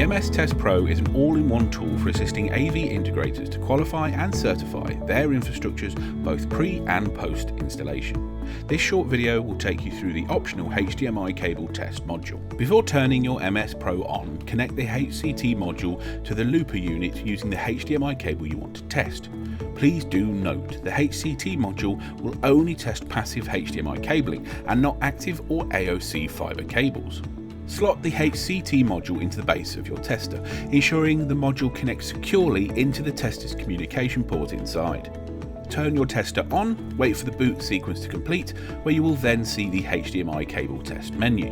The MS-TestPro is an all-in-one tool for assisting AV integrators to qualify and certify their infrastructures both pre and post installation. This short video will take you through the optional HDMI cable test module. Before turning your MS Pro on, connect the HCT module to the looper unit using the HDMI cable you want to test. Please do note the HCT module will only test passive HDMI cabling and not active or AOC fiber cables. Slot the HCT module into the base of your tester, ensuring the module connects securely into the tester's communication port inside. Turn your tester on, wait for the boot sequence to complete, where you will then see the HDMI cable test menu.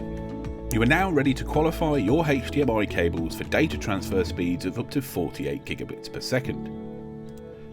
You are now ready to qualify your HDMI cables for data transfer speeds of up to 48 gigabits per second.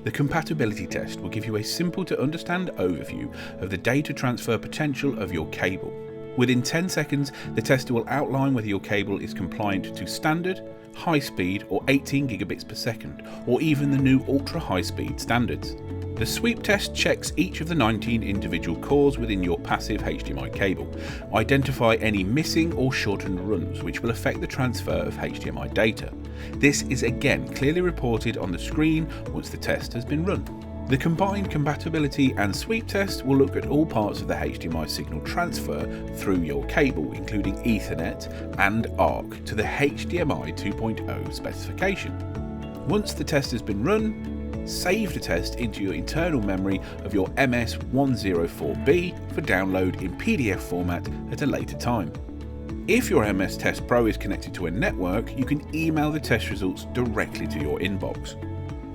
The compatibility test will give you a simple to understand overview of the data transfer potential of your cable. Within 10 seconds, the tester will outline whether your cable is compliant to standard, high speed or 18 gigabits per second, or even the new ultra high speed standards. The sweep test checks each of the 19 individual cores within your passive HDMI cable, identify any missing or shortened runs which will affect the transfer of HDMI data. This is again clearly reported on the screen once the test has been run. The combined compatibility and sweep test will look at all parts of the HDMI signal transfer through your cable, including Ethernet and ARC to the HDMI 2.0 specification. Once the test has been run, save the test into your internal memory of your MS-104B for download in PDF format at a later time. If your MS-TestPro is connected to a network, you can email the test results directly to your inbox.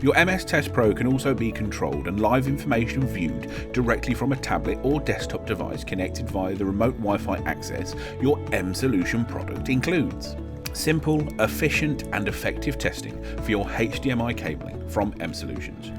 Your MS-TestPro can also be controlled and live information viewed directly from a tablet or desktop device connected via the remote Wi-Fi access your M-Solution product includes. Simple, efficient and effective testing for your HDMI cabling from M-Solutions.